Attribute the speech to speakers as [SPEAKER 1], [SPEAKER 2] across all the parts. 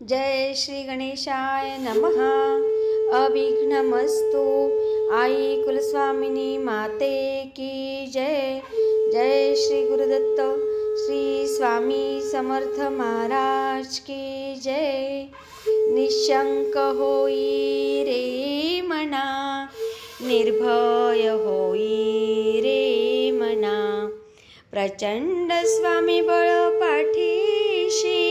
[SPEAKER 1] जय श्री गणेशाय नमः। अविघ्नमस्तु। आई कुलस्वामिनी माते की जय। जय श्री गुरुदत्त श्री स्वामी समर्थ महाराज की जय। निशंक होई रे मना, निर्भय होई रे मना, प्रचंड स्वामी बळ पाठीशी,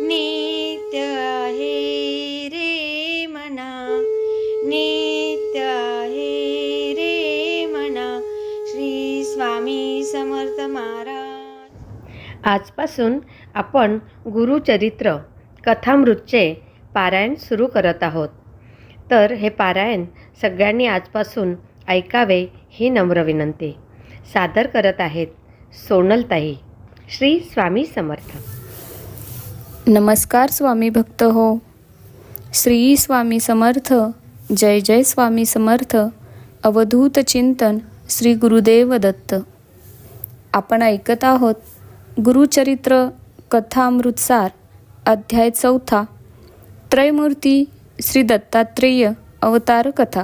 [SPEAKER 1] नित्य आहे रे मना, नित्य आहे रे मना। श्री स्वामी समर्थ महाराज।
[SPEAKER 2] आजपासून आपण गुरुचरित्र कथामृतचे पारायण सुरू करत आहोत. तर हे पारायण सगळ्यांनी आजपासून ऐकावे ही नम्र विनंती. सादर करत आहेत सोनलताई. श्री स्वामी समर्थ.
[SPEAKER 3] नमस्कार स्वामी भक्त हो. श्री स्वामी समर्थ. जय जय स्वामी समर्थ. अवधूत चिंतन श्री गुरुदेव दत्त. आपण ऐकत आहोत गुरुचरित्र कथामृतसार अध्याय 4 त्रयमूर्ती श्री दत्तात्रेय अवतार कथा.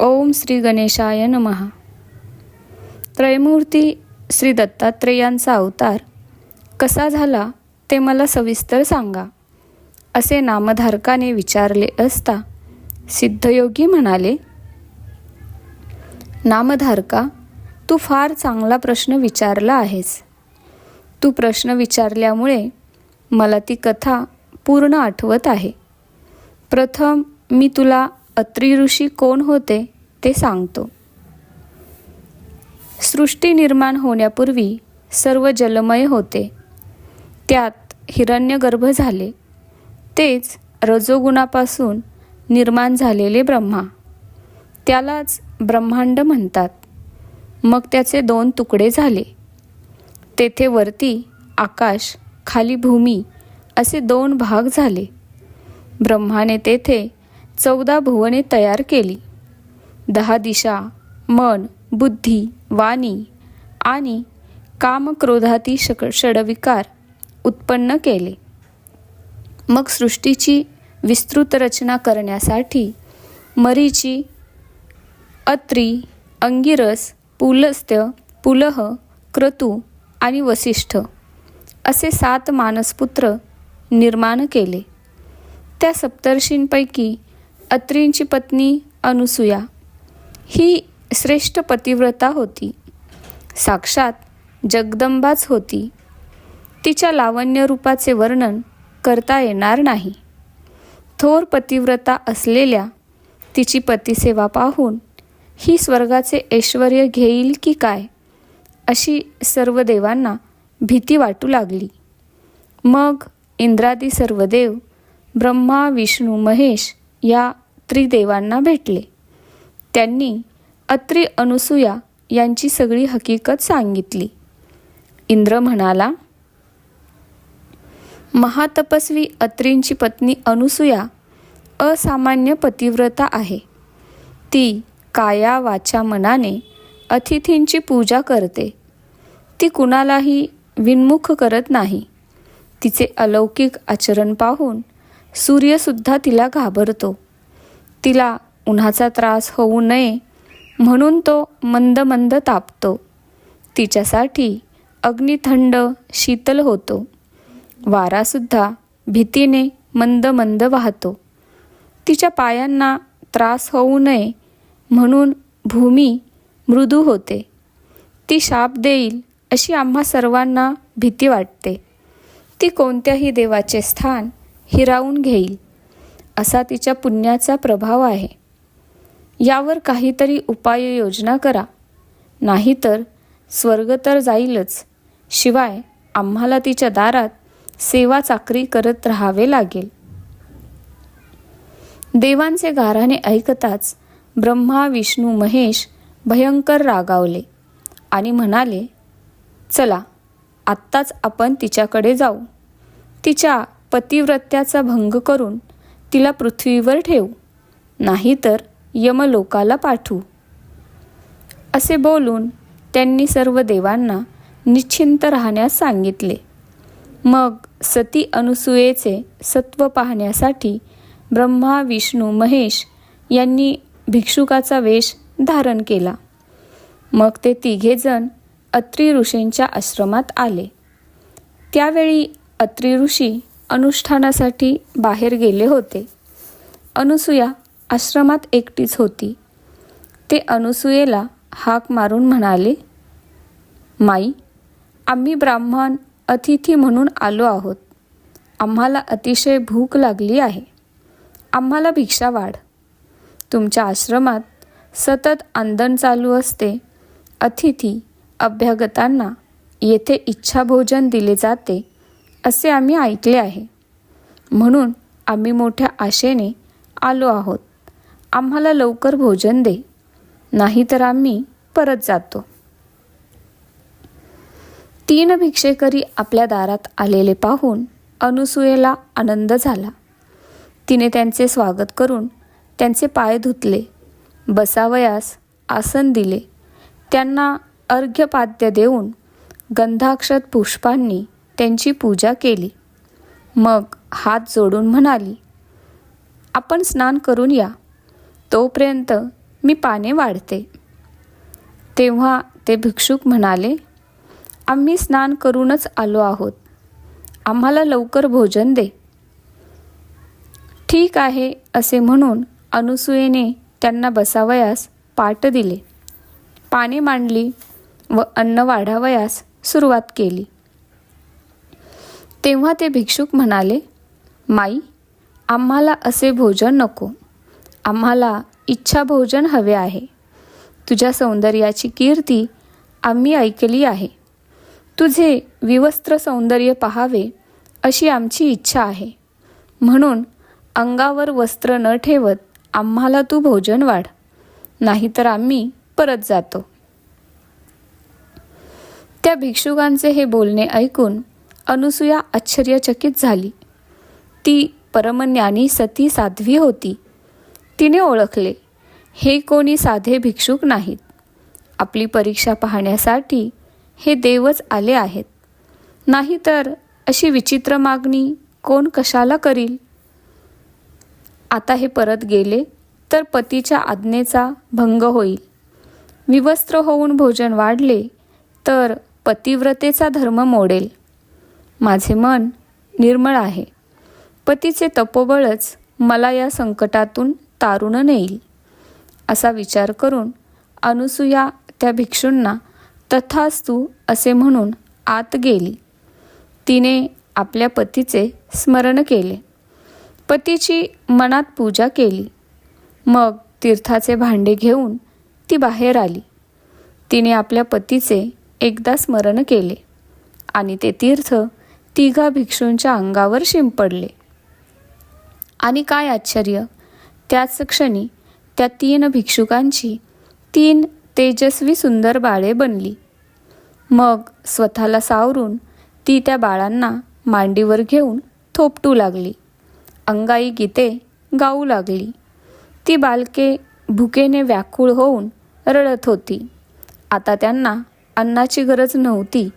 [SPEAKER 3] ओम श्री गणेशाय नमः. त्रयमूर्ती श्री दत्तात्रेयांचा अवतार कसा झाला ते मला सविस्तर सांगा, असे नामधारकाने विचारले असता सिद्धयोगी म्हणाले, नामधारका, तू फार चांगला प्रश्न विचारला आहेस. तू प्रश्न विचारल्यामुळे मला ती कथा पूर्ण आठवत आहे. प्रथम मी तुला अत्री ऋषी कोण होते ते सांगतो. सृष्टी निर्माण होण्यापूर्वी सर्व जलमय होते. त्यात हिरण्यगर्भ झाले. तेच रजोगुणापासून निर्माण झालेले ब्रह्मा. त्यालाच ब्रह्मांड म्हणतात. मग त्याचे 2 तुकडे झाले. तेथे वरती आकाश, खाली भूमी असे 2 भाग झाले. ब्रह्माने तेथे 14 भुवने तयार केली. 10 दिशा, मन, बुद्धी, वाणी आणि कामक्रोधाती षडविकार उत्पन्न केले. मग सृष्टीची विस्तृत रचना करण्यासाठी मरीची, अत्री, अंगिरस, पुलस्त्य, पुलह, क्रतू आणि वसिष्ठ असे 7 मानसपुत्र निर्माण केले. त्या सप्तर्षींपैकी अत्रींची पत्नी अनुसूया ही श्रेष्ठ पतिव्रता होती. साक्षात जगदंबाच होती. तिच्या लावण्य रूपाचे वर्णन करता येणार नाही. थोर पतिव्रता असलेल्या तिची पतिसेवा पाहून ही स्वर्गाचे ऐश्वर्य घेईल की काय अशी सर्व देवांना भीती वाटू लागली. मग इंद्रादी सर्व देव ब्रह्मा, विष्णू, महेश या त्रिदेवांना भेटले. त्यांनी अत्री अनुसूया यांची सगळी हकीकत सांगितली. इंद्र म्हणाला, महातपस्वी अत्रींची पत्नी अनुसूया असामान्य पतिव्रता आहे. ती काया वाचा मनाने अतिथींची पूजा करते. ती कुणालाही विन्मुख करत नाही. तिचे अलौकिक आचरण पाहून सूर्यसुद्धा तिला घाबरतो. तिला उन्हाचा त्रास होऊ नये म्हणून तो मंद मंद तापतो. तिच्यासाठी अग्नी थंड शीतल होतो. वारासुद्धा भीतीने मंद मंद वाहतो. तिच्या पायांना त्रास होऊ नये म्हणून भूमी मृदू होते. ती शाप देईल अशी आम्हा सर्वांना भीती वाटते. ती कोणत्याही देवाचे स्थान हिरावून घेईल असा तिच्या पुण्याचा प्रभाव आहे. यावर काहीतरी उपाययोजना करा, नाहीतर स्वर्ग तर जाईलच, शिवाय आम्हाला तिच्या दारात सेवा चाकरी करत राहावे लागेल. देवांचे गाऱ्हाणे ऐकताच ब्रह्मा, विष्णू, महेश भयंकर रागावले आणि म्हणाले, चला आत्ताच आपण तिच्याकडे जाऊ. तिच्या पतिव्रत्याचा भंग करून तिला पृथ्वीवर ठेवू, नाहीतर यमलोकाला पाठवू. असे बोलून त्यांनी सर्व देवांना निश्चिंत राहण्यास सांगितले. मग सती अनुसूयेचे सत्व पाहण्यासाठी ब्रह्मा विष्णू महेश यांनी भिक्षुकाचा वेश धारण केला. मग ते तिघेजण अत्री ऋषींच्या आश्रमात आले. त्यावेळी अत्री ऋषी अनुष्ठानासाठी बाहेर गेले होते. अनुसूया आश्रमात एकटीच होती. ते अनुसूयेला हाक मारून म्हणाले, माई, आम्ही ब्राह्मण अतिथी म्हणून आलो आहोत. आम्हाला अतिशय भूक लागली आहे. आम्हाला भिक्षा वाढ. तुमच्या आश्रमात सतत आंदण चालू असते. अतिथी अभ्यागतांना येथे इच्छाभोजन दिले जाते असे आम्ही ऐकले आहे. म्हणून आम्ही मोठ्या आशेने आलो आहोत. आम्हाला लवकर भोजन दे, नाहीतर आम्ही परत जातो. 3 भिक्षेकरी आपल्या दारात आलेले पाहून अनुसूयेला आनंद झाला. तिने त्यांचे स्वागत करून त्यांचे पाय धुतले, बसावयास आसन दिले, त्यांना अर्घ्यपाद्य देऊन गंधाक्षत पुष्पांनी त्यांची पूजा केली. मग हात जोडून म्हणाली, आपण स्नान करून या, तोपर्यंत मी पाने वाढते. तेव्हा ते भिक्षुक म्हणाले, आम्ही स्नान करूनच आलो आहोत. आम्हाला लवकर भोजन दे. ठीक आहे असे म्हणून अनुसूयेने त्यांना बसावयास पाट दिले, पाने मांडली व अन्न वाढावयास सुरुवात केली. तेव्हा ते भिक्षुक म्हणाले, माई, आम्हाला असे भोजन नको. आम्हाला इच्छा भोजन हवे आहे. तुझ्या सौंदर्याची कीर्ती आम्ही ऐकली आहे. तुझे विवस्त्र सौंदर्य पाहावे अशी आमची इच्छा आहे. म्हणून अंगावर वस्त्र न ठेवत आम्हाला तू भोजन वाढ, नाहीतर आम्ही परत जातो. त्या भिक्षुकांचे हे बोलणे ऐकून अनुसूया आश्चर्यचकित झाली. ती परमज्ञानी सती साध्वी होती. तिने ओळखले, हे कोणी साधे भिक्षुक नाहीत. आपली परीक्षा पाहण्यासाठी हे देवच आले आहेत. नाहीतर अशी विचित्र मागणी कोण कशाला करील. आता हे परत गेले तर पतीच्या आज्ञेचा भंग होईल. विवस्त्र होऊन भोजन वाढले तर पतिव्रतेचा धर्म मोडेल. माझे मन निर्मळ आहे. पतीचे तपोबळच मला या संकटातून तारून नेईल. असा विचार करून अनुसूया त्या भिक्षूंना तथास्तु असे म्हणून आत गेली. तिने आपल्या पतीचे स्मरण केले, पतीची मनात पूजा केली. मग तीर्थाचे भांडे घेऊन ती बाहेर आली. तिने आपल्या पतीचे एकदा स्मरण केले आणि ते तीर्थ तिघा भिक्षूंच्या अंगावर शिंपडले. आणि काय आश्चर्य, त्याच क्षणी त्या 3 भिक्षुकांची 3 तेजस्वी सुंदर बाळे बनली. मग स्वतःला सावरून ती त्या बाळांना मांडीवर घेऊन थोपटू लागली. अंगाई गीते गाऊ लागली. ती बालके भुकेने व्याकुळ होऊन रडत होती. आता त्यांना अन्नाची गरज नव्हती.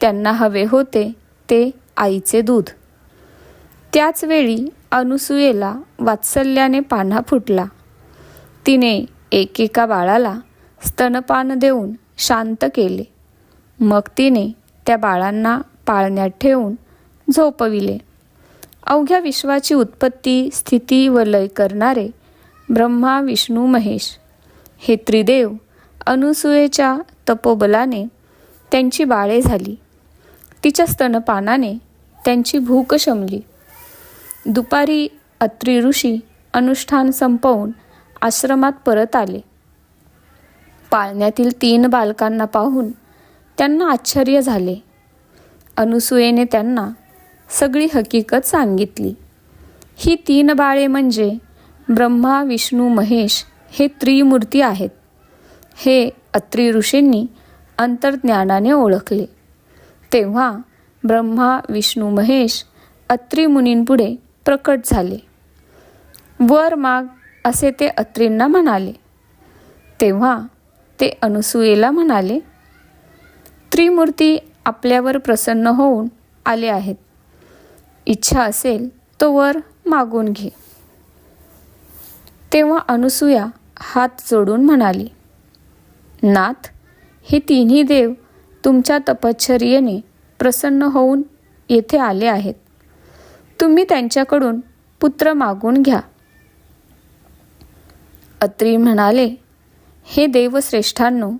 [SPEAKER 3] त्यांना हवे होते ते आईचे दूध. त्याच वेळी अनुसूयेला वात्सल्याने पान्हा फुटला. तिने एकेका बाळाला स्तनपान देऊन शांत केले. मग तिने त्या बाळांना पाळण्यात ठेवून झोपविले. अवघ्या विश्वाची उत्पत्ती, स्थिती व लय करणारे ब्रह्मा विष्णू महेश हे त्रिदेव अनुसूयेच्या तपोबलाने त्यांची बाळे झाली. तिच्या स्तनपानाने त्यांची भूक शमली. दुपारी अत्री ऋषी अनुष्ठान संपवून आश्रमात परत आले. पाळण्यातील 3 बालकांना पाहून त्यांना आश्चर्य झाले. अनुसूयेने त्यांना सगळी हकीकत सांगितली. ही 3 बाळे म्हणजे ब्रह्मा विष्णू महेश हे त्रिमूर्ती आहेत. हे अत्री ऋषींनी अंतर्ज्ञानाने ओळखले. तेव्हा ब्रह्मा विष्णू महेश अत्री मुनींपुढे प्रकट झाले. वर माग असे ते अत्रींना म्हणाले. तेव्हा ते अनुसूयेला म्हणाले, त्रिमूर्ती आपल्यावर प्रसन्न होऊन आले आहेत. इच्छा असेल तो वर मागून घे. तेव्हा अनुसूया हात जोडून म्हणाली, नाथ, हे तिन्ही देव तुमच्या तपश्चर्येने प्रसन्न होऊन येथे आले आहेत. तुम्ही त्यांच्याकडून पुत्र मागून घ्या. अत्री म्हणाले, हे देवश्रेष्ठांनो,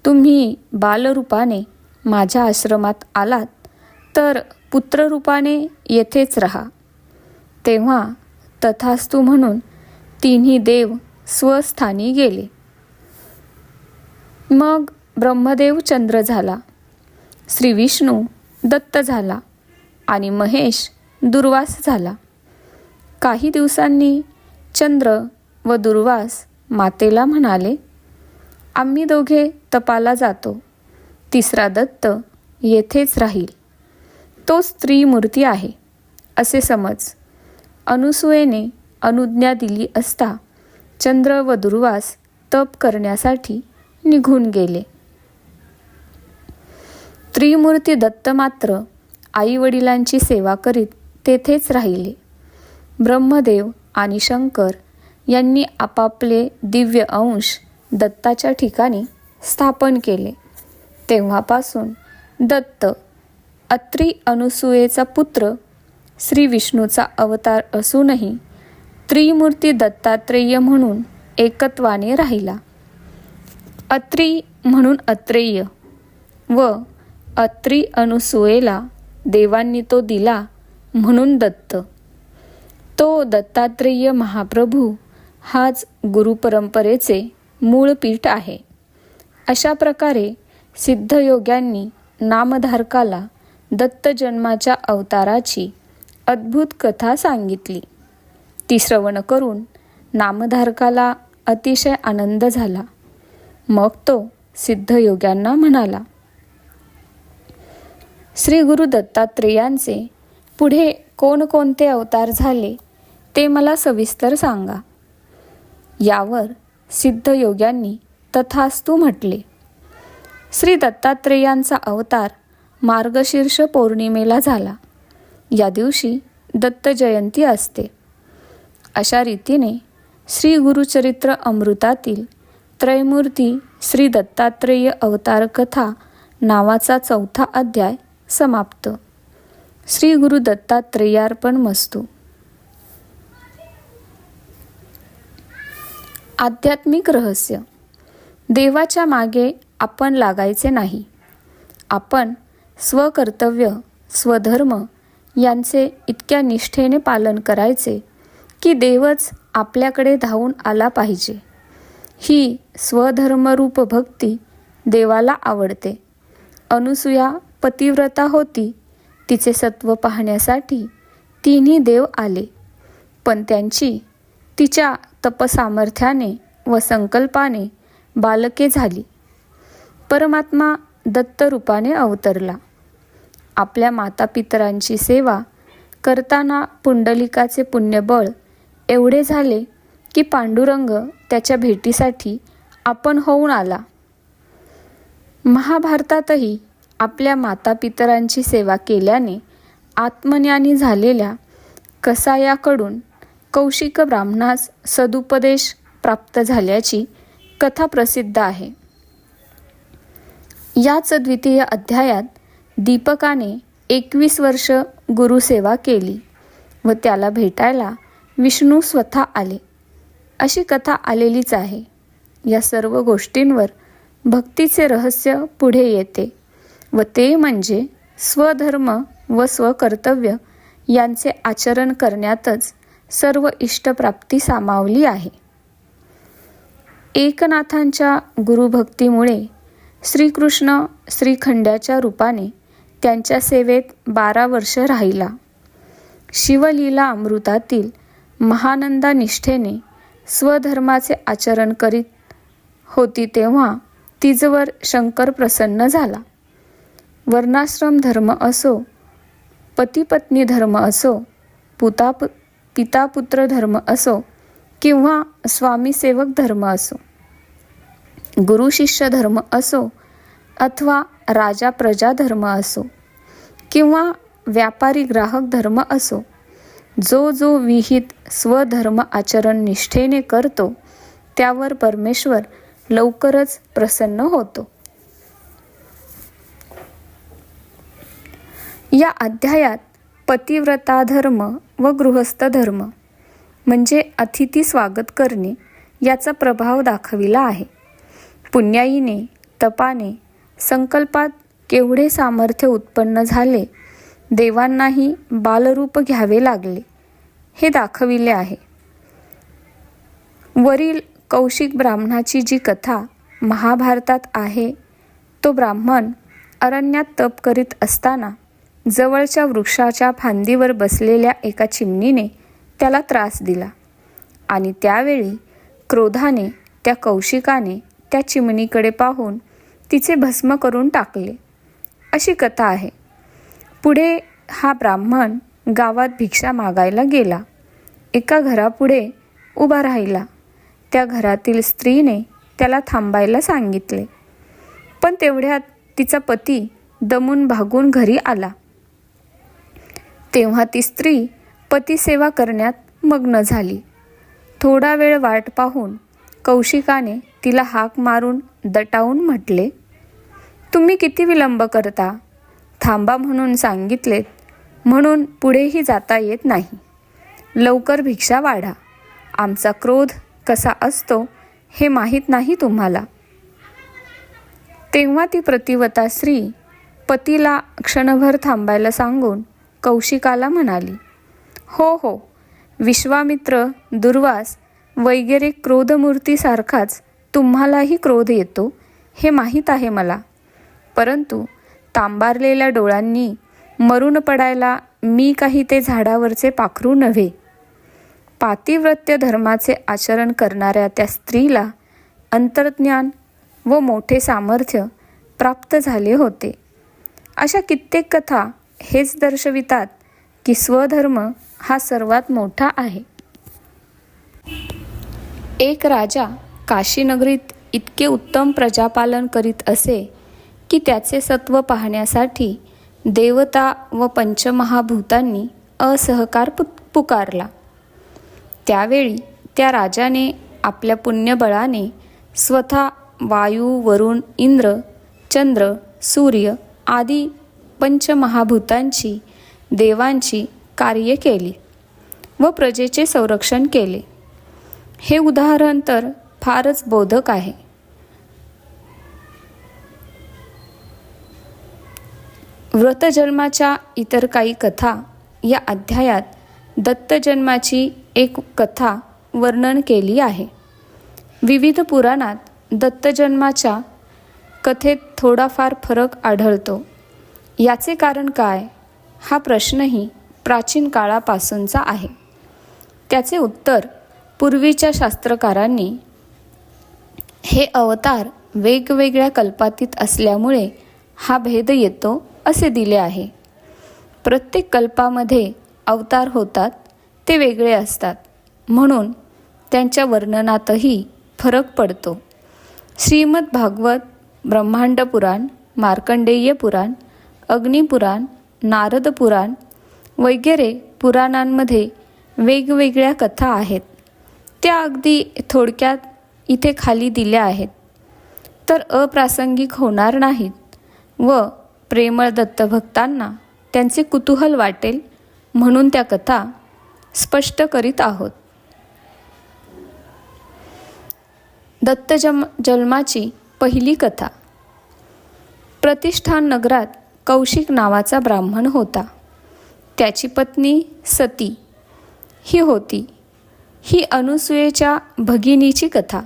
[SPEAKER 3] तुम्ही बालरूपाने माझ्या आश्रमात आलात तर पुत्ररूपाने येथेच राहा. तेव्हा तथास्तु म्हणून तिन्ही देव स्वस्थानी गेले. मग ब्रह्मदेव चंद्र झाला, श्री विष्णू दत्त झाला आणि महेश दुर्वास झाला. काही दिवसांनी चंद्र व दुर्वास मातेला म्हणाले, आम्ही दोघे तपाला जातो. तिसरा दत्त येथेच राहील. तो स्त्रीमूर्ती आहे असे समज. अनुसूयेने अनुज्ञा दिली असता चंद्र व दुर्वास तप करण्यासाठी निघून गेले. त्रिमूर्ती दत्त मात्र आईवडिलांची सेवा करीत तेथेच राहिले. ब्रह्मदेव आणि शंकर यांनी आपापले दिव्य अंश दत्ताच्या ठिकाणी स्थापन केले. तेव्हापासून दत्त अत्री अनुसूयेचा पुत्र श्री विष्णूचा अवतार असूनही त्रिमूर्ती दत्तात्रेय म्हणून एकत्वाने राहिला. अत्री म्हणून अत्रेय व अत्री अनुसूयेला देवांनी तो दिला म्हणून दत्त. तो दत्तात्रेय महाप्रभू हाच गुरुपरंपरेचे मूळ पीठ आहे. अशा प्रकारे सिद्धयोग्यांनी नामधारकाला दत्त जन्माच्या अवताराची अद्भुत कथा सांगितली. ती श्रवण करून नामधारकाला अतिशय आनंद झाला. मग तो सिद्धयोग्यांना म्हणाला, श्री गुरु दत्तात्रेयांचे पुढे कोणकोणते अवतार झाले ते मला सविस्तर सांगा. यावर सिद्धयोग्यांनी तथास्तु म्हटले. श्री दत्तात्रेयांचा अवतार मार्गशीर्ष पौर्णिमेला झाला. या दिवशी दत्त जयंती असते. अशा रीतीने श्री गुरुचरित्र अमृतातील त्रयमूर्ती श्री दत्तात्रेय अवतार कथा नावाचा 4था अध्याय समाप्त. श्री गुरु दत्तात्रेयार्पणमस्तु. आध्यात्मिक रहस्य. देवाच्या मागे आपण लागायचे नाही. आपण स्वकर्तव्य, स्वधर्म यांचे इतक्या निष्ठेने पालन करायचे की देवच आपल्याकडे धावून आला पाहिजे. ही स्वधर्मरूप भक्ती देवाला आवडते. अनुसूया पतिव्रता होती. तिचे सत्व पाहण्यासाठी तिन्ही देव आले, पण त्यांची तिच्या तपसामर्थ्याने व संकल्पाने बालके झाली. परमात्मा दत्तरूपाने अवतरला. आपल्या मातापितरांची सेवा करताना पुंडलिकाचे पुण्यबळ एवढे झाले की पांडुरंग त्याच्या भेटीसाठी आपण होऊन आला. महाभारतातही आपल्या मातापितरांची सेवा केल्याने आत्मज्ञानी झालेल्या कसायाकडून कौशिक ब्राह्मणास सदुपदेश प्राप्त झाल्याची कथा प्रसिद्ध आहे. याच द्वितीय अध्यायात दीपकाने 21 वर्ष गुरुसेवा केली व त्याला भेटायला विष्णू स्वतः आले अशी कथा आलेलीच आहे. या सर्व गोष्टींवर भक्तीचे रहस्य पुढे येते व ते म्हणजे स्वधर्म व स्वकर्तव्य यांचे आचरण करण्यातच सर्व इष्टप्राप्ती सामावली आहे. एकनाथांच्या गुरुभक्तीमुळे श्रीकृष्ण श्रीखंड्याच्या रूपाने त्यांच्या सेवेत 12 वर्ष राहिला. शिवलीला अमृतातील महानंदा निष्ठेने स्वधर्माचे आचरण करीत होती तेव्हा तिजवर शंकर प्रसन्न झाला. वर्णाश्रम धर्म असो, पतिपत्नी धर्म असो, पितापुत्र धर्म असो किंवा स्वामीसेवक धर्म असो, गुरु शिष्य धर्म असो अथवा राजा प्रजा धर्म असो किंवा व्यापारी ग्राहक धर्म असो, जो जो विहित स्वधर्म आचरण निष्ठेने करतो त्यावर परमेश्वर लवकरच प्रसन्न होतो. या अध्यायात पतिव्रता धर्म व गृहस्थ धर्म म्हणजे अतिथी स्वागत करणे याचा प्रभाव दाखविला आहे. पुण्याईने, तपाने, संकल्पात केवढे सामर्थ्य उत्पन्न झाले, देवांनाही बालरूप घ्यावे लागले हे दाखविले आहे. वरील कौशिक ब्राह्मणाची जी कथा महाभारतात आहे, तो ब्राह्मण अरण्यात तप करीत असताना जवळच्या वृक्षाच्या फांदीवर बसलेल्या एका चिमणीने त्याला त्रास दिला आणि त्यावेळी क्रोधाने त्या कौशिकाने त्या चिमणीकडे पाहून तिचे भस्म करून टाकले, अशी कथा आहे. पुढे हा ब्राह्मण गावात भिक्षा मागायला गेला. एका घरापुढे उभा राहिला. त्या घरातील स्त्रीने त्याला थांबायला सांगितले, पण तेवढ्यात तिचा पती दमून भागून घरी आला. तेव्हा ती स्त्री पतिसेवा करण्यात मग्न झाली. थोडा वेळ वाट पाहून कौशिकाने तिला हाक मारून दटावून म्हटले, तुम्ही किती विलंब करता? थांबा म्हणून सांगितलेत म्हणून पुढेही जाता येत नाही. लवकर भिक्षा वाढा. आमचा क्रोध कसा असतो हे माहीत नाही तुम्हाला. तेव्हा ती प्रतिवता स्त्री पतीला क्षणभर थांबायला सांगून कौशिकाला म्हणाली, हो हो, विश्वामित्र, दुर्वास वगैरे क्रोधमूर्तीसारखाच तुम्हालाही क्रोध येतो हे माहीत आहे मला, परंतु तांबारलेल्या डोळ्यांनी मरून पडायला मी काही ते झाडावरचे पाखरू नव्हे. पातिव्रत्य धर्माचे आचरण करणाऱ्या त्या स्त्रीला अंतर्ज्ञान व मोठे सामर्थ्य प्राप्त झाले होते. अशा कित्येक कथा हेच दर्शवितात की स्वधर्म हा सर्वात मोठा आहे. एक राजा काशीनगरीत इतके उत्तम प्रजापालन करीत असे की त्याचे सत्व पाहण्यासाठी देवता व पंचमहाभूतांनी असहकार पुकारला. त्यावेळी त्या राजाने आपल्या पुण्यबळाने स्वतः वायू, वरुण, इंद्र, चंद्र, सूर्य आदी पंचमहाभूतांची, देवांची कार्ये केली व प्रजेचे संरक्षण केले. हे उदाहरण तर फारच बोधक आहे. व्रतजन्माच्या इतर काही कथा या अध्यायात दत्तजन्माची एक कथा वर्णन केली आहे. विविध पुराणात दत्तजन्माच्या कथेत थोडाफार फरक आढळतो. याचे कारण काय हा प्रश्नही प्राचीन काळापासूनचा आहे. त्याचे उत्तर पूर्वीच्या शास्त्रकारांनी हे अवतार वेगवेगळ्या कल्पातीत असल्यामुळे हा भेद येतो असे दिले आहे. प्रत्येक कल्पामध्ये अवतार होतात ते वेगळे असतात, म्हणून त्यांच्या वर्णनातही फरक पडतो. श्रीमद भागवत, ब्रह्मांड पुराण, मार्कंडेय पुराण, अग्निपुराण, नारद पुराण वगैरे पुराणांमध्ये वेगवेगळ्या कथा आहेत. त्या अगदी थोडक्यात इथे खाली दिल्या आहेत, तर अप्रासंगिक होणार नाहीत व प्रेमळ दत्तभक्तांना त्यांचे कुतूहल वाटेल म्हणून त्या कथा स्पष्ट करीत आहोत. दत्तजन्माची पहिली कथा. प्रतिष्ठान नगरात कौशिक नावाचा ब्राह्मण होता. त्याची पत्नी सती ही होती. ही अनुसूयेच्या भगिनीची कथा.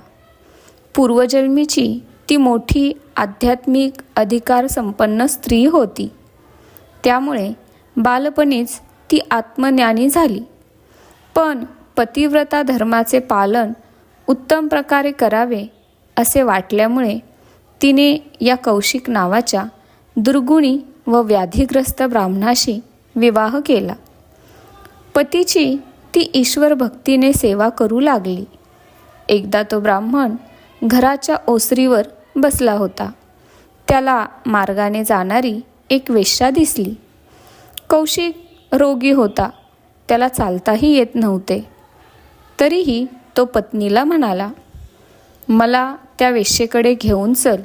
[SPEAKER 3] पूर्वजन्मीची ती मोठी आध्यात्मिक अधिकार संपन्न स्त्री होती. त्यामुळे बालपणीच ती आत्मज्ञानी झाली. पण पतिव्रता धर्माचे पालन उत्तम प्रकारे करावे असे वाटल्यामुळे तिने या कौशिक नावाच्या दुर्गुणी व व्याधिग्रस्त ब्राह्मणाशी विवाह केला. पतीची ती ईश्वर भक्तीने सेवा करू लागली. एकदा तो ब्राह्मण घराच्या ओसरीवर बसला होता. त्याला मार्गाने जाणारी एक वेश्या दिसली. कौशिक रोगी होता, त्याला चालताही येत नव्हते. तरीही तो पत्नीला म्हणाला, मला त्या वेश्येकडे घेऊन चल.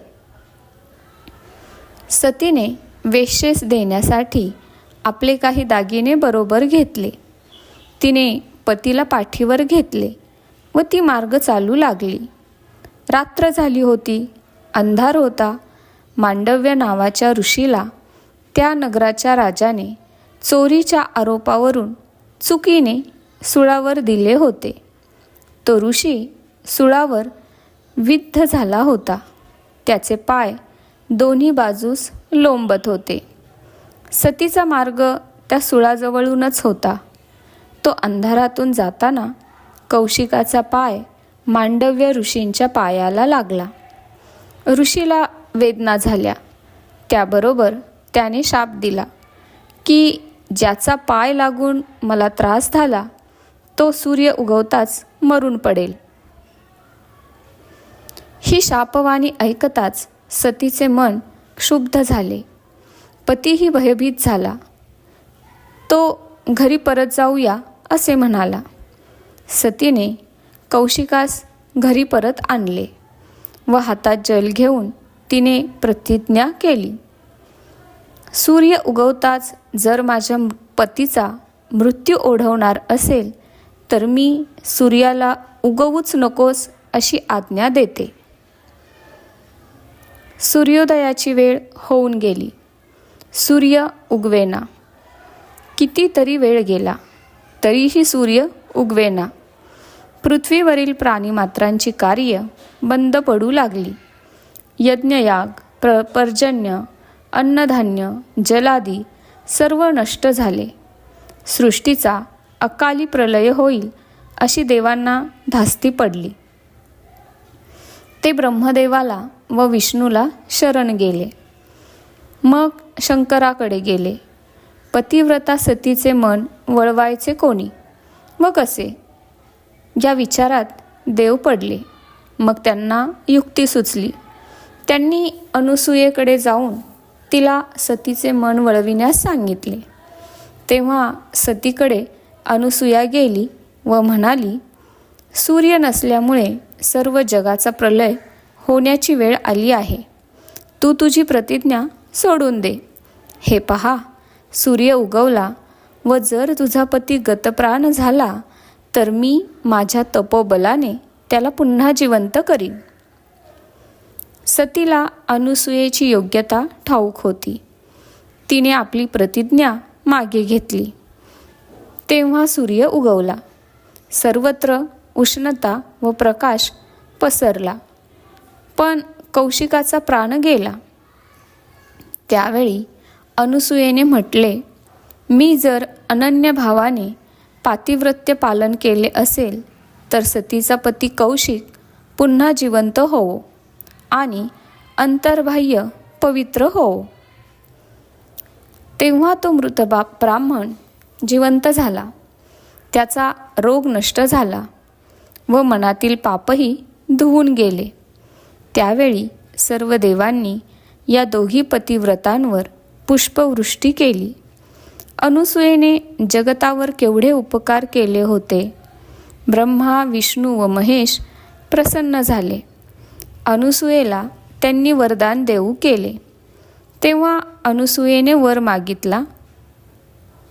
[SPEAKER 3] सतीने वेश्येस देण्यासाठी आपले काही दागिने बरोबर घेतले. तिने पतीला पाठीवर घेतले व ती मार्ग चालू लागली. रात्र झाली होती, अंधार होता. मांडव्य नावाच्या ऋषीला त्या नगराच्या राजाने चोरीच्या आरोपावरून चुकीने सुळावर दिले होते. तो ऋषी सुळावर विद्ध झाला होता. त्याचे पाय दोन्ही बाजूस लोंबत होते. सतीचा मार्ग त्या सुळाजवळूनच होता. तो अंधारातून जाताना कौशिकाचा पाय मांडव्य ऋषींच्या पायाला लागला. ऋषीला वेदना झाल्या. त्याबरोबर त्याने शाप दिला की ज्याचा पाय लागून मला त्रास झाला तो सूर्य उगवताच मरून पडेल. ही शापवाणी ऐकताच सतीचे मन क्षुब्ध झाले. पतीही भयभीत झाला. तो घरी परत जाऊया असे म्हणाला. सतीने कौशिकास घरी परत आणले व हातात जल घेऊन तिने प्रतिज्ञा केली, सूर्य उगवताच जर माझ्या पतीचा मृत्यू ओढवणार असेल तर मी सूर्याला उगवूच नकोस अशी आज्ञा देते. सूर्योदयाची वेळ होऊन गेली. सूर्य उगवेना. कितीतरी वेळ गेला तरीही सूर्य उगवेना. पृथ्वीवरील प्राणीमात्रांची कार्य बंद पडू लागली. यज्ञयाग, पर्जन्य, अन्नधान्य, जलादी सर्व नष्ट झाले. सृष्टीचा अकाली प्रलय होईल अशी देवांना धास्ती पडली. ते ब्रह्मदेवाला व विष्णूला शरण गेले. मग शंकराकडे गेले. पतिव्रता सतीचे मन वळवायचे कोणी व कसे या विचारात देव पडले. मग त्यांना युक्ती सुचली. त्यांनी अनुसूयेकडे जाऊन तिला सतीचे मन वळविण्यास सांगितले. तेव्हा सतीकडे अनुसूया गेली व म्हणाली, सूर्य नसल्यामुळे सर्व जगाचा प्रलय होण्याची वेळ आली आहे. तू तुझी प्रतिज्ञा सोडून दे. हे पहा, सूर्य उगवला व जर तुझा पती गतप्राण झाला तर मी माझ्या तपोबलाने त्याला पुन्हा जिवंत करीन. सतीला अनुसूयेची योग्यता ठाऊक होती. तिने आपली प्रतिज्ञा मागे घेतली. तेव्हा सूर्य उगवला. सर्वत्र उष्णता व प्रकाश पसरला. पण कौशिकाचा प्राण गेला. त्यावेळी अनुसूयेने म्हटले, मी जर अनन्य भावाने पातिव्रत्य पालन केले असेल तर सतीचा पती कौशिक पुन्हा जिवंत होवो आणि अंतर्बाह्य पवित्र होवो. तेव्हा तो मृत ब्राह्मण जिवंत झाला. त्याचा रोग नष्ट झाला व मनातील पापही धुवून गेले. त्यावेळी सर्व देवांनी या दोघी पतिव्रतांवर पुष्पवृष्टी केली. अनुसूयेने जगतावर केवढे उपकार केले होते. ब्रह्मा, विष्णू व महेश प्रसन्न झाले. अनुसूयेला त्यांनी वरदान देऊ केले. तेव्हा अनुसूयेने वर मागितला,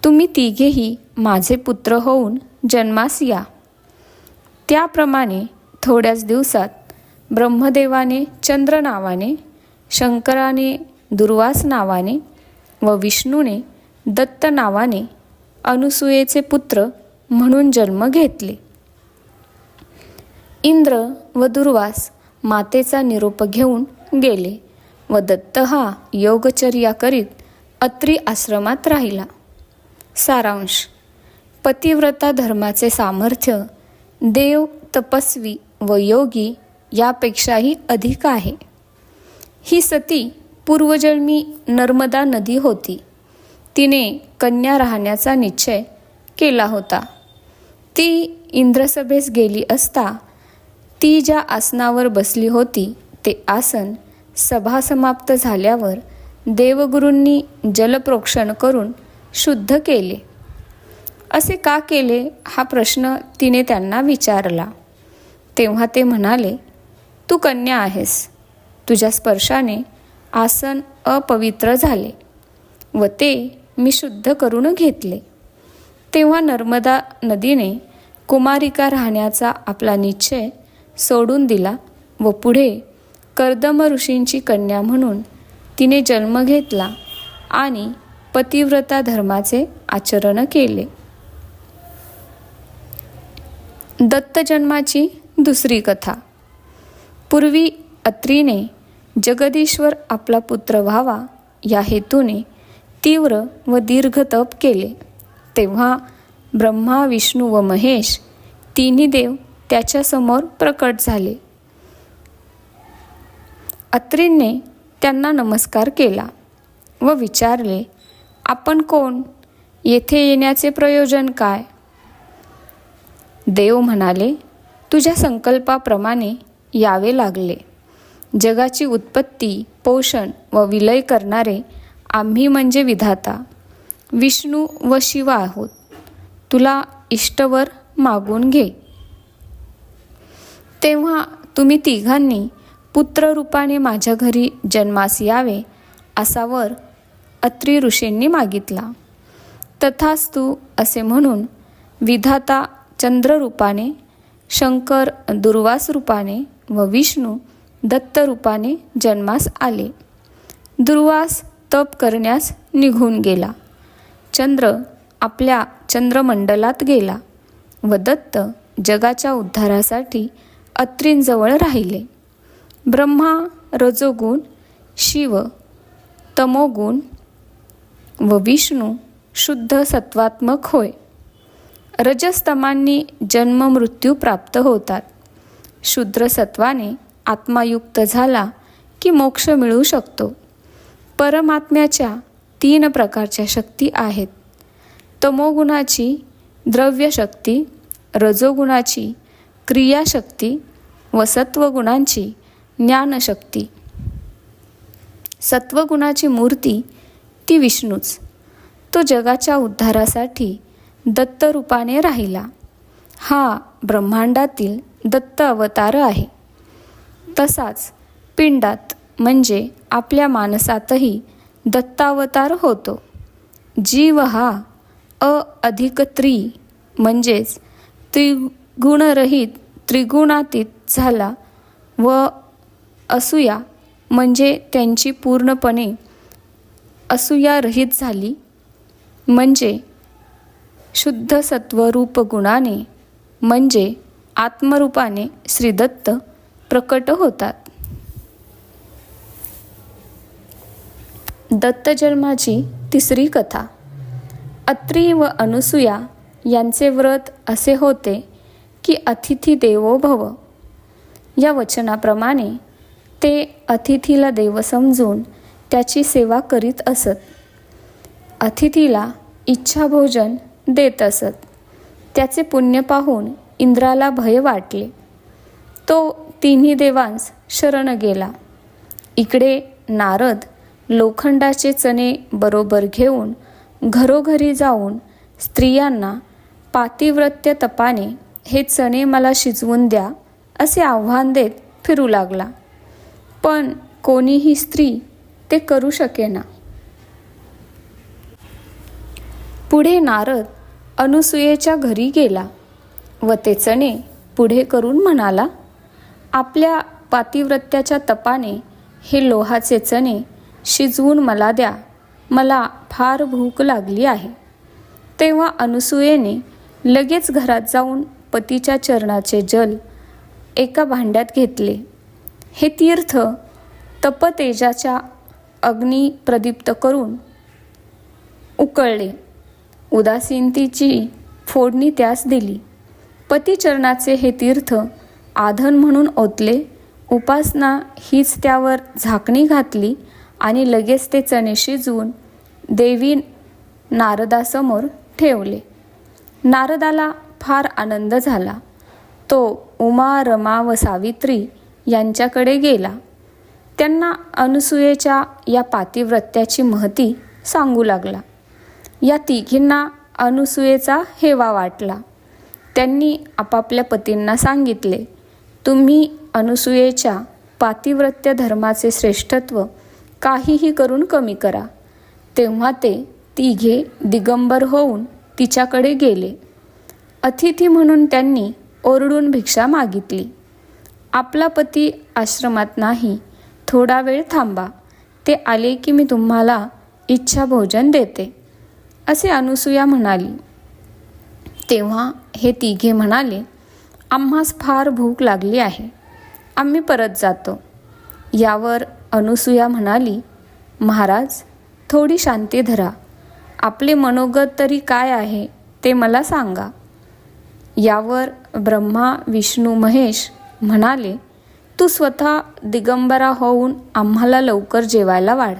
[SPEAKER 3] तुम्ही तिघेही माझे पुत्र होऊन जन्मास या. त्याप्रमाणे थोड्याच दिवसात ब्रह्मदेवाने चंद्र नावाने, शंकराने दुर्वास नावाने व विष्णूने दत्त नावाने अनुसूयेचे पुत्र म्हणून जन्म घेतले. इंद्र व दुर्वास मातेचा निरोप घेऊन गेले व दत्त हा योगचर्या करीत अत्री आश्रमात राहिला. सारांश: पतिव्रता धर्माचे सामर्थ्य देव, तपस्वी व योगी यापेक्षाही अधिक आहे. ही सती पूर्वजन्मी नर्मदा नदी होती. तिने कन्या राहण्याचा निश्चय केला होता. ती इंद्रसभेस गेली असता ती ज्या आसनावर बसली होती ते आसन सभा समाप्त झाल्यावर देवगुरूंनी जलप्रोक्षण करून शुद्ध केले. असे का केले हा प्रश्न तिने त्यांना विचारला. तेव्हा ते म्हणाले, तू कन्या आहेस. तुझ्या स्पर्शाने आसन अपवित्र झाले व ते मी शुद्ध करून घेतले. तेव्हा नर्मदा नदीने कुमारिका राहण्याचा आपला निश्चय सोडून दिला व पुढे कर्दम ऋषींची कन्या म्हणून तिने जन्म घेतला आणि पतिव्रता धर्माचे आचरण केले. दत्त जन्माची दुसरी कथा. पूर्वी अत्रीने जगदीश्वर आपला पुत्र व्हावा या हेतूने तीव्र व दीर्घ तप केले. तेव्हा ब्रह्मा, विष्णू व महेश तिन्ही देव त्याच्यासमोर प्रकट झाले. अत्रीने त्यांना नमस्कार केला व विचारले, आपण कोण? येथे येण्याचे प्रयोजन काय? देव म्हणाले, तुझ्या संकल्पाप्रमाणे यावे लागले. जगाची उत्पत्ती, पोषण व विलय करणारे आम्ही म्हणजे विधाता विष्णू व शिव आहोत. तुला इष्टवर मागून घे. तेव्हा तुम्ही तिघांनी पुत्ररूपाने माझ्या घरी जन्मास यावे असा वर अत्री ऋषींनी मागितला. तथास्तु असे म्हणून विधाता चंद्ररूपाने, शंकर दुर्वास रूपाने व विष्णू दत्त रूपाने जन्मास आले. दुर्वास तप करण्यास निघून गेला. चंद्र आपल्या चंद्रमंडलात गेला व दत्त जगाच्या उद्धारासाठी अत्रींजवळ राहिले. ब्रह्मा रजोगुण, शिव तमोगुण व विष्णू शुद्ध सत्वात्मक होय. रजस्तमांनी जन्म मृत्यू प्राप्त होतात. शूद्र सत्वाने आत्मायुक्त झाला की मोक्ष मिळू शकतो. परमात्म्याच्या 3 प्रकारच्या शक्ती आहेत. तमोगुणाची द्रव्यशक्ती, रजोगुणाची क्रियाशक्ती व सत्वगुणांची ज्ञानशक्ती. सत्वगुणाची मूर्ती ती विष्णूच. तो जगाच्या उद्धारासाठी दत्त रूपाने राहिला. हा ब्रह्मांडातील दत्त अवतार आहे. तसाच पिंडात म्हणजे आपल्या मानसातही दत्तावतार होतो. जीव हा अधिक त्रि म्हणजेच त्रिगुणरहित त्रिगुणातीत झाला व असूया म्हणजे त्यांची पूर्णपणे असूयारहित झाली, म्हणजे शुद्ध सत्वरूप गुणाने म्हणजे आत्मरूपाने श्रीदत्त प्रकट होतात. दत्तजन्माची तिसरी कथा. अत्री व अनुसूया यांचे व्रत असे होते की अतिथी देवो भव या वचनाप्रमाणे ते अतिथीला देव समजून त्याची सेवा करीत असत. अतिथीला इच्छाभोजन देत असत. त्याचे पुण्य पाहून इंद्राला भय वाटले. तो तिन्ही देवांस शरण गेला. इकडे नारद लोखंडाचे चणे बरोबर घेऊन घरोघरी जाऊन स्त्रियांना पातिव्रत्य तपाने हे चणे मला शिजवून द्या असे आव्हान देत फिरू लागला. पण कोणीही स्त्री ते करू शकेना. पुढे नारद अनुसूयेच्या घरी गेला व ते चणे पुढे करून म्हणाला, आपल्या पातिव्रत्याच्या तपाने हे लोहाचे चणे शिजवून मला द्या, मला फार भूक लागली आहे. तेव्हा अनुसूयेने लगेच घरात जाऊन पतीच्या चरणाचे जल एका भांड्यात घेतले. हे तीर्थ तपतेजाच्या अग्नी प्रदीप्त करून उकळले. उदासीनतेची फोडणी त्यास दिली. पतिचरणाचे हे तीर्थ आधन म्हणून ओतले. उपासना हीच त्यावर झाकणी घातली आणि लगेच ते चणे शिजवून देवी नारदासमोर ठेवले. नारदाला फार आनंद झाला. तो उमा, रमा व सावित्री यांच्याकडे गेला. त्यांना अनुसूयेच्या या पातिव्रत्याची महती सांगू लागला. या तिघींना अनुसूयेचा हेवा वाटला. त्यांनी आपापल्या पतींना सांगितले, तुम्ही अनुसूयेच्या पातिव्रत्य धर्माचे श्रेष्ठत्व काहीही करून कमी करा. तेव्हा ते तिघे दिगंबर होऊन तिच्याकडे गेले. अतिथी म्हणून त्यांनी ओरडून भिक्षा मागितली. आपला पती आश्रमात नाही, थोडा वेळ थांबा, ते आले की मी तुम्हाला इच्छा भोजन देते, असे अनुसूया म्हणाली. तेव्हा हे तिघे म्हणाले, आम्हास फार भूक लागली आहे, आम्ही परत जातो. यावर अनुसूया म्हणाली, महाराज, थोडी शांती धरा, आपले मनोगत तरी काय आहे ते मला सांगा. यावर ब्रह्मा, विष्णू, महेश म्हणाले, तू स्वतः दिगंबरा होऊन आम्हाला लवकर जेवायला वाढ.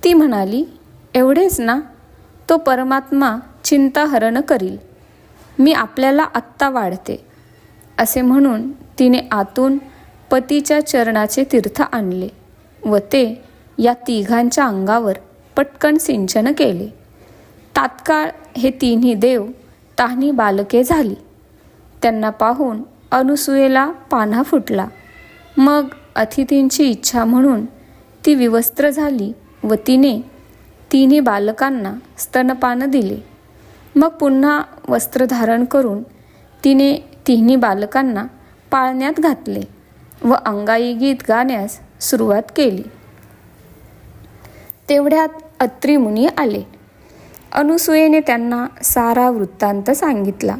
[SPEAKER 3] ती म्हणाली, एवढेच ना, तो परमात्मा चिंताहरण करील, मी आपल्याला आत्ता वाढते. असे म्हणून तिने आतून पतीच्या चरणाचे तीर्थ आणले व ते या तिघांच्या अंगावर पटकन सिंचन केले. तात्काळ हे तिन्ही देव तान्ही बालके झाली. त्यांना पाहून अनुसूयेला पान्हा फुटला. मग अतिथींची इच्छा म्हणून ती विवस्त्र झाली व तिने तिन्ही बालकांना स्तनपान दिले. मग पुन्हा वस्त्र धारण करून तिने तिन्ही बालकांना पाळण्यात घातले व अंगाई गीत गाण्यास सुरुवात केली. तेवढ्यात अत्री मुनी आले. अनुसूयेने त्यांना सारा वृत्तांत सांगितला.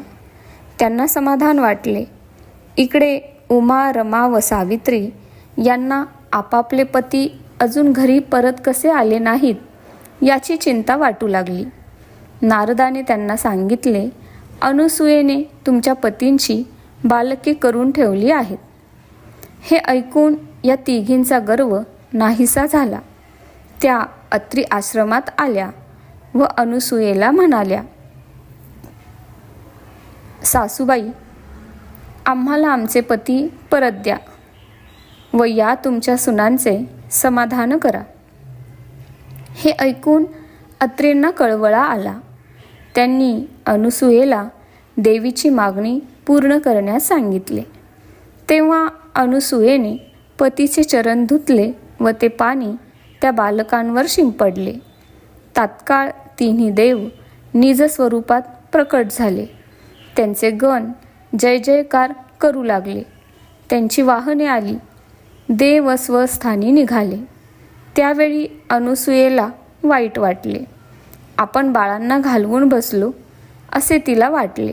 [SPEAKER 3] त्यांना समाधान वाटले. इकडे उमा, रमा व सावित्री यांना आपापले पती अजून घरी परत कसे आले नाहीत याची चिंता वाटू लागली. नारदाने त्यांना सांगितले, अनुसूयेने तुमच्या पतींची बालके करून ठेवली आहेत. हे ऐकून या तिघींचा गर्व नाहीसा झाला. त्या अत्री आश्रमात आल्या व अनुसूयेला म्हणाल्या, सासूबाई, आम्हाला आमचे पती परत द्या व या तुमच्या सुनांचे समाधान करा. हे ऐकून अत्रींना कळवळा आला. त्यांनी अनुसूयेला देवीची मागणी पूर्ण करण्यास सांगितले. तेव्हा अनुसूयेने पतीचे चरण धुतले व ते पाणी त्या बालकांवर शिंपडले. तात्काळ तिन्ही देव निज स्वरूपात प्रकट झाले. त्यांचे गण जय जयकार करू लागले. त्यांची वाहने आली. देव स्वस्थानी निघाले. त्यावेळी अनुसूयेला वाईट वाटले. आपण बाळांना घालवून बसलो असे तिला वाटले.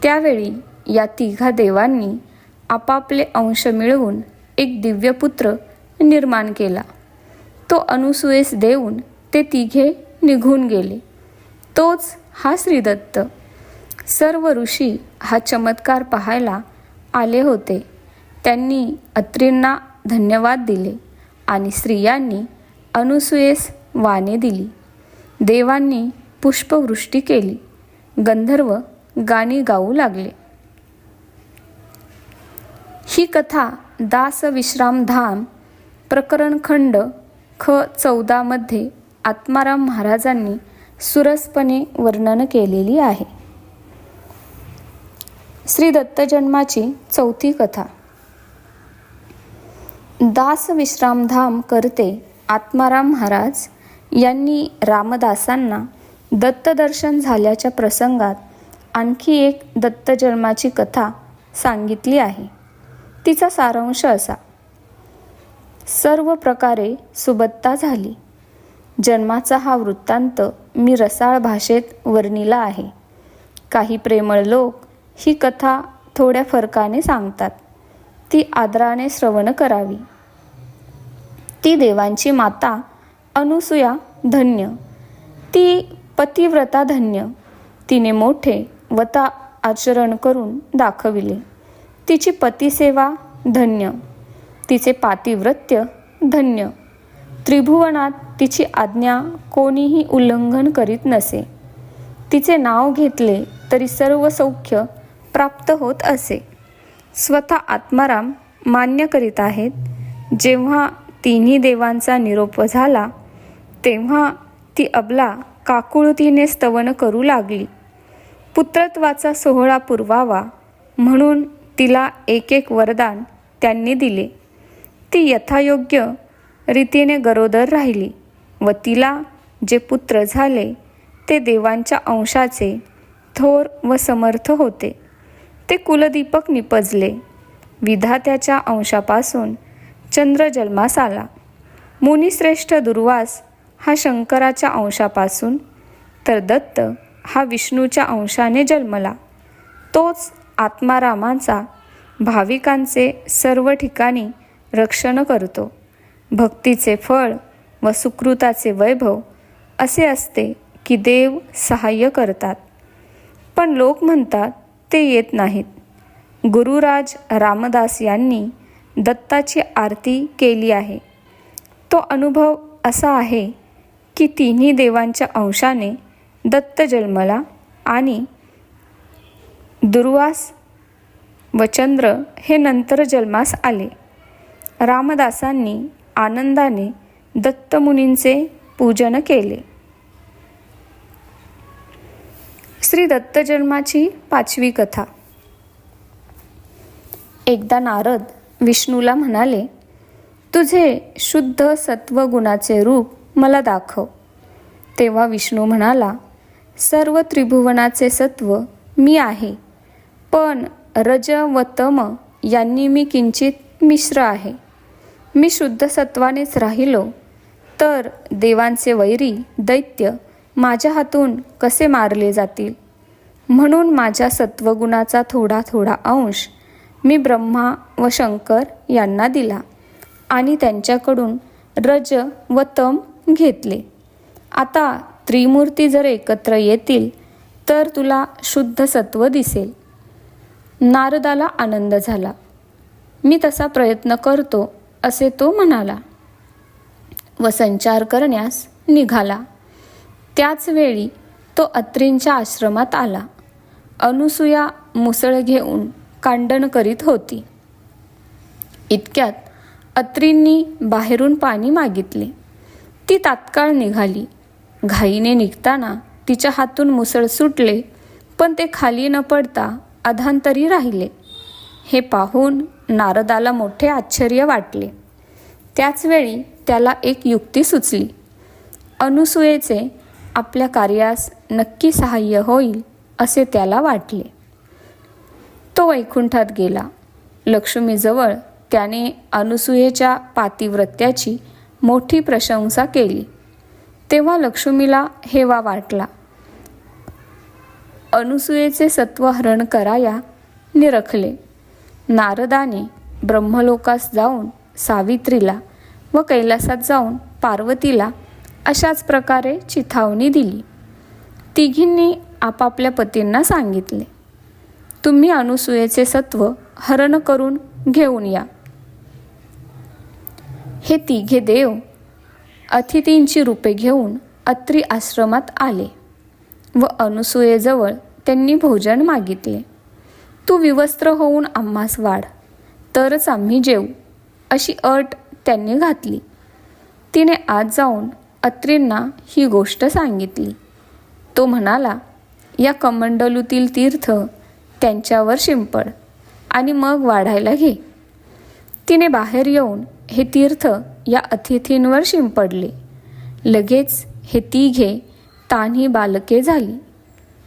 [SPEAKER 3] त्यावेळी या तिघा देवांनी आपापले अंश मिळवून एक दिव्यपुत्र निर्माण केला. तो अनुसूयेस देऊन ते तिघे निघून गेले. तोच हा श्रीदत्त. सर्व ऋषी हा चमत्कार पाहायला आले होते. त्यांनी अत्रींना धन्यवाद दिले आणि स्त्रियांनी अनुसूयेस वाने दिली. देवांनी पुष्पवृष्टी केली. गंधर्व गाणी गाऊ लागले. ही कथा दास विश्राम धाम प्रकरण खंड ख 14 मध्ये आत्माराम महाराजांनी सुरसपणे वर्णन केलेली आहे. श्री दत्त जन्माची 4थी कथा. दास विश्रामधाम करते आत्माराम महाराज यांनी रामदासांना दत्तदर्शन झाल्याच्या प्रसंगात आणखी एक दत्त जन्माची कथा सांगितली आहे. तिचा सारांश असा: सर्व प्रकारे सुबत्ता झाली. जन्माचा हा वृत्तांत मी रसाळ भाषेत वर्णिला आहे. काही प्रेमळ लोक ही कथा थोड्या फरकाने सांगतात. ती आदराने श्रवण करावी. ती देवांची माता अनुसूया धन्य, ती पतिव्रता धन्य. तिने मोठे व्रता आचरण करून दाखविले. तिची पतिसेवा धन्य, तिचे पातिव्रत्य धन्य. त्रिभुवनात तिची आज्ञा कोणीही उल्लंघन करीत नसे. तिचे नाव घेतले तरी सर्व सौख्य प्राप्त होत असे. स्वतः आत्माराम मान्य करीत आहेत. जेव्हा तिन्ही देवांचा निरोप झाला तेव्हा ती अबला काकुळतीने स्तवन करू लागली. पुत्रत्वाचा सोहळा पुरवावा म्हणून तिला एक एक वरदान त्यांनी दिले. ती यथायोग्य रीतीने गरोदर राहिली व तिला जे पुत्र झाले ते देवांच्या अंशाचे थोर व समर्थ होते. ते कुलदीपक निपजले. विधात्याच्या अंशापासून चंद्र जन्मास आला. मुनिश्रेष्ठ दुर्वास हा शंकराच्या अंशापासून, तर दत्त हा विष्णूच्या अंशाने जन्मला. तोच आत्मारामाचा भाविकांचे सर्व ठिकाणी रक्षण करतो. भक्तीचे फळ व सुकृताचे वैभव असे असते की देव सहाय्य करतात, पण लोक म्हणतात ते येत नाहीत. गुरुराज रामदास यांनी दत्ताची आरती केली आहे. तो अनुभव असा आहे की तिन्ही देवांच्या अंशाने दत्त जन्मला आणि दुर्वास व चंद्र हे नंतर जन्मास आले. रामदासांनी आनंदाने दत्तमुनींचे पूजन केले. श्री दत्त जन्माची 5वी कथा. एकदा नारद विष्णूला म्हणाले, तुझे शुद्ध सत्वगुणाचे रूप मला दाखव. तेव्हा विष्णू म्हणाला, सर्व त्रिभुवनाचे सत्व मी आहे, पण रज व तम यांनी मी किंचित मिश्र आहे. मी शुद्ध सत्वानेच राहिलो तर देवांचे वैरी दैत्य माझ्या हातून कसे मारले जातील. म्हणून माझ्या सत्वगुणाचा थोडा थोडा अंश मी ब्रह्मा व शंकर यांना दिला आणि त्यांच्याकडून रज व तम घेतले. आता त्रिमूर्ती जर एकत्र येतील तर तुला शुद्ध सत्व दिसेल. नारदाला आनंद झाला. मी तसा प्रयत्न करतो असे तो म्हणाला व संचार करण्यास निघाला. त्याच वेळी तो अत्रींच्या आश्रमात आला. अनुसूया मुसळ घेऊन कांडण करीत होती. इतक्यात अत्रींनी बाहेरून पाणी मागितले. ती तात्काळ निघाली. घाईने निघताना तिच्या हातून मुसळ सुटले, पण ते खाली न पडता अधांतरी राहिले. हे पाहून नारदाला मोठे आश्चर्य वाटले. त्याचवेळी त्याला एक युक्ती सुचली. अनुसूयेचे आपल्या कार्यास नक्की सहाय्य होईल असे त्याला वाटले. तो वैकुंठात गेला. लक्ष्मीजवळ त्याने अनुसूयेच्या पातिव्रत्याची मोठी प्रशंसा केली. तेव्हा लक्ष्मीला हेवा वाटला. अनुसूयेचे सत्व हरण कराया निरखले. नारदाने ब्रह्मलोकास जाऊन सावित्रीला व कैलासात जाऊन पार्वतीला अशाच प्रकारे चिथावणी दिली. तिघींनी आपापल्या पतींना सांगितले, तुम्ही अनुसूयेचे सत्व हरण करून घेऊन या. हे तिघे देव अतिथींची रूपे घेऊन अत्री आश्रमात आले व अनुसूयेजवळ त्यांनी भोजन मागितले. तू विवस्त्र होऊन आम्हास वाढ, तरच आम्ही जेवू, अशी अट त्यांनी घातली. तिने आत जाऊन अत्रींना ही गोष्ट सांगितली. तो म्हणाला, या कमंडलूतील तीर्थ त्यांच्यावर शिंपड आणि मग वाढायला घे. तिने बाहेर येऊन हे तीर्थ या अतिथींवर शिंपडले. लगेच हे तिघे तान्ही बालके झाली.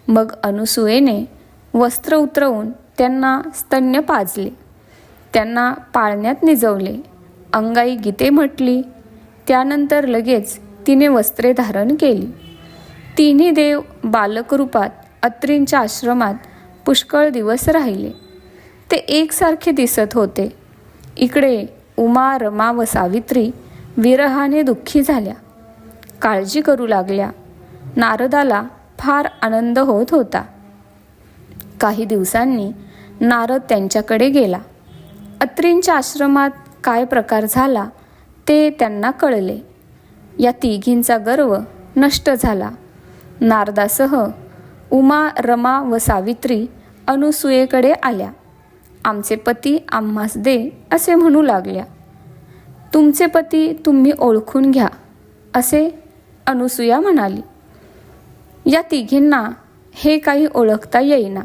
[SPEAKER 3] मग अनुसूयेने वस्त्र उतरवून त्यांना स्तन्य पाजले. त्यांना पाळण्यात निजवले. अंगाई गीते म्हटली. त्यानंतर लगेच तिने वस्त्रे धारण केली. तिन्ही देव बालकरूपात अत्रींच्या आश्रमात पुष्कळ दिवस राहिले. ते एकसारखे दिसत होते. इकडे उमा, रमा व सावित्री विरहाने दुःखी झाल्या. काळजी करू लागल्या. नारदाला फार आनंद होत होता. काही दिवसांनी नारद त्यांच्याकडे गेला. अत्रींच्या आश्रमात काय प्रकार झाला ते त्यांना कळले. या तिघींचा गर्व नष्ट झाला. नारदासह उमा, रमा व सावित्री अनुसूयेकडे आल्या. आमचे पती आम्हास दे असे म्हणू लागल्या. तुमचे पती तुम्ही ओळखून घ्या असे अनुसूया म्हणाली. या तिघींना हे काही ओळखता येईना.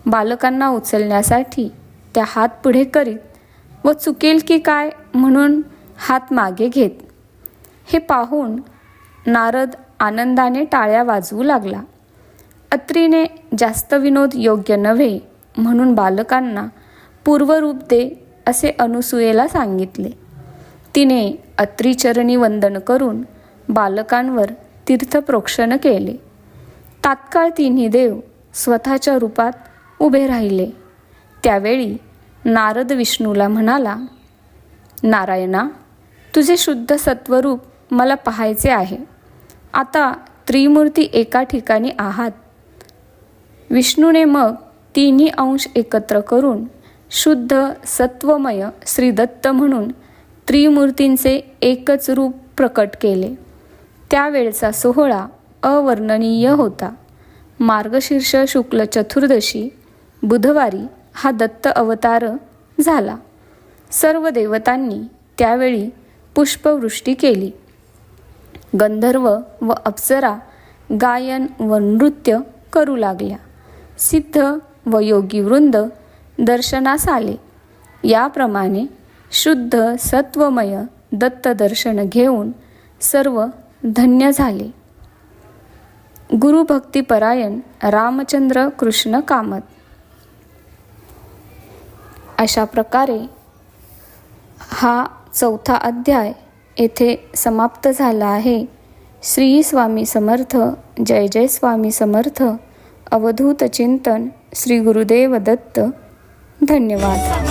[SPEAKER 3] बालकांना उचलण्यासाठी त्या हात पुढे करीत व चुकेल की काय म्हणून हात मागे घेत. हे पाहून नारद आनंदाने टाळ्या वाजवू लागला. अत्रीने जास्त विनोद योग्य नव्हे म्हणून बालकांना पूर्वरूप दे असे अनुसूयेला सांगितले. तिने अत्रीचरणी वंदन करून बालकांवर तीर्थप्रोक्षण केले. तात्काळ तिन्ही देव स्वतःच्या रूपात उभे राहिले. त्यावेळी नारद विष्णूला म्हणाला, नारायणा, तुझे शुद्ध सत्वरूप मला पाहायचे आहे. आता त्रिमूर्ती एका ठिकाणी आहात. विष्णूने मग तिन्ही अंश एकत्र करून शुद्ध सत्वमय श्रीदत्त म्हणून त्रिमूर्तींचे एकच रूप प्रकट केले. त्यावेळचा सोहळा अवर्णनीय होता. मार्गशीर्ष शुक्ल चतुर्दशी बुधवारी हा दत्त अवतार झाला. सर्व देवतांनी त्यावेळी पुष्पवृष्टी केली. गंधर्व व अप्सरा गायन व नृत्य करू लागल्या. सिद्ध व योगी वृंद दर्शनास आले. याप्रमाणे शुद्ध सत्वमय दत्त दर्शन घेऊन सर्व धन्य झाले. गुरुभक्तिपरायण रामचंद्र कृष्ण कामत. अशा प्रकारे हा 4था अध्याय येथे समाप्त झाला आहे. श्री स्वामी समर्थ. जय जय स्वामी समर्थ. अवधूत चिंतन. श्री गुरुदेव दत्त. धन्यवाद.